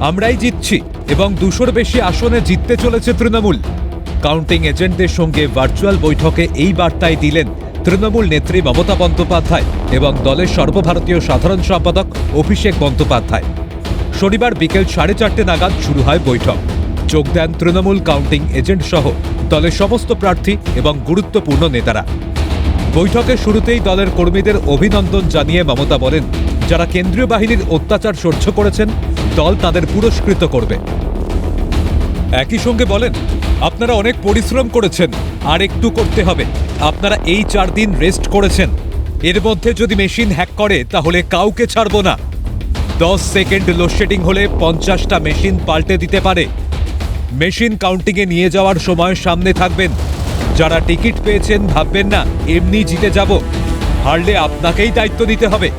আমরাই জিতছি এবং 200-র বেশি আসনে জিততে চলেছে তৃণমূল। কাউন্টিং এজেন্টদের সঙ্গে ভার্চুয়াল বৈঠকে এই বার্তাই দিলেন তৃণমূল নেত্রী মমতা বন্দ্যোপাধ্যায় এবং দলের সর্বভারতীয় সাধারণ সম্পাদক অভিষেক বন্দ্যোপাধ্যায়। শনিবার বিকেল 4:30 নাগাদ শুরু হয় বৈঠক। যোগ দেন তৃণমূল কাউন্টিং এজেন্ট সহ দলের সমস্ত প্রার্থী এবং গুরুত্বপূর্ণ নেতারা। বৈঠকের শুরুতেই দলের কর্মীদের অভিনন্দন জানিয়ে মমতা বলেন, যারা কেন্দ্রীয় বাহিনীর অত্যাচার সহ্য করেছেন দল তাদের পুরস্কৃত করবে। একই সঙ্গে বলেন, আপনারা অনেক পরিশ্রম করেছেন, আর একটু করতে হবে। আপনারা এই 4 দিন রেস্ট করেছেন, এর মধ্যে যদি মেশিন হ্যাক করে তাহলে কাউকে ছাড়ব না। 10 সেকেন্ড লোডশেডিং হলে 50টা মেশিন পাল্টে দিতে পারে। মেশিন কাউন্টিংয়ে নিয়ে যাওয়ার সময় সামনে থাকবেন। যারা টিকিট পেয়েছেন ভাববেন না এমনি জিতে যাব, হারলে আপনাকেই দায়িত্ব দিতে হবে।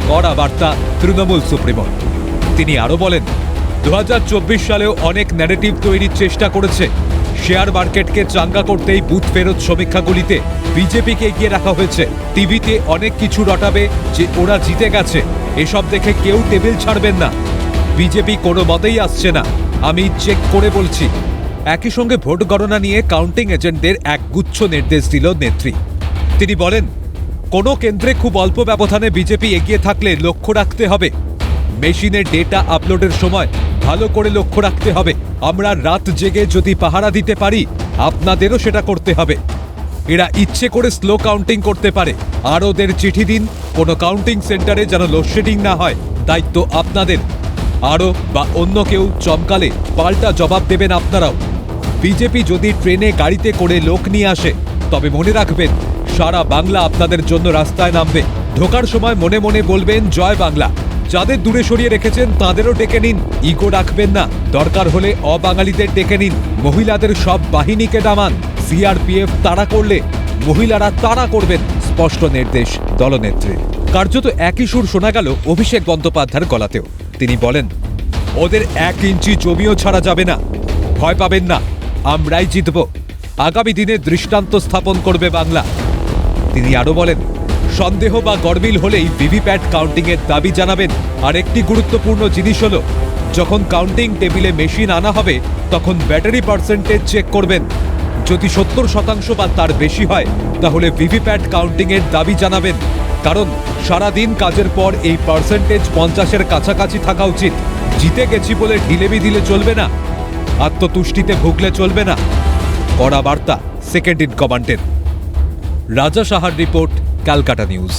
কড়া বার্তা তৃণমূল সুপ্রিমোর। তিনি আরও বলেন, 2024 সালেও অনেক ন্যারেটিভ তৈরির চেষ্টা করেছে। শেয়ার মার্কেটকে চাঙ্গা করতেই বুথ ফেরত সমীক্ষাগুলিতে বিজেপিকে এগিয়ে রাখা হয়েছে। টিভিতে অনেক কিছু রটাবে যে ওরা জিতে গেছে, এসব দেখে কেউ টেবিল ছাড়বেন না। বিজেপি কোনো মতেই আসছে না, আমি চেক করে বলছি। একই সঙ্গে ভোট গণনা নিয়ে কাউন্টিং এজেন্টদের এক গুচ্ছ নির্দেশ দিল নেত্রী। তিনি বলেন, কোনো কেন্দ্রে খুব অল্প ব্যবধানে বিজেপি এগিয়ে থাকলে লক্ষ্য রাখতে হবে। মেশিনের ডেটা আপলোডের সময় ভালো করে লক্ষ্য রাখতে হবে। আমরা রাত জেগে যদি পাহারা দিতে পারি, আপনাদেরও সেটা করতে হবে। এরা ইচ্ছে করে স্লো কাউন্টিং করতে পারে, আর ওদের চিঠি দিন কোনো কাউন্টিং সেন্টারে যেন লোডশেডিং না হয়। দায়িত্ব আপনাদের। আরও বা অন্য কেউ চমকালে পাল্টা জবাব দেবেন আপনারাও। বিজেপি যদি ট্রেনে গাড়িতে করে লোক নিয়ে আসে, তবে মনে রাখবেন সারা বাংলা আপনাদের জন্য রাস্তায় নামবে। ঢোকার সময় মনে মনে বলবেন জয় বাংলা। যাদের দূরে সরিয়ে রেখেছেন তাদেরও ডেকে নিন, ইগো রাখবেন না। দরকার হলে অবাঙালিদের ডেকে নিন, মহিলাদের সব বাহিনীকে নামান। সিআরপিএফ তাড়া করলে মহিলারা তাড়া করবেন, স্পষ্ট নির্দেশ দলনেত্রীর। কার্যত একই সুর শোনা গেল অভিষেক বন্দ্যোপাধ্যায়ের গলাতেও। তিনি বলেন, ওদের 1 ইঞ্চি জমিও ছাড়া যাবে না, ভয় পাবেন না, আমরাই জিতব। আগামী দিনে দৃষ্টান্ত স্থাপন করবে বাংলা। তিনি আরও বলেন, সন্দেহ বা গরমিল হলেই ভিভিপ্যাট কাউন্টিংয়ের দাবি জানাবেন। আর একটি গুরুত্বপূর্ণ জিনিস হলো, যখন কাউন্টিং টেবিলে মেশিন আনা হবে তখন ব্যাটারি পার্সেন্টেজ চেক করবেন। যদি 70% বা তার বেশি হয় তাহলে ভিভিপ্যাট কাউন্টিংয়ের দাবি জানাবেন। কারণ সারাদিন কাজের পর এই পার্সেন্টেজ 50-এর কাছাকাছি থাকা উচিত। জিতে গেছি বলে ঢিলেমি দিলে চলবে না, আত্মতুষ্টিতে ভুগলে চলবে না। কড়া বার্তা সেকেন্ড ইন কমান্ডের। রাজা সাহার রিপোর্ট, ক্যালকাটা নিউজ।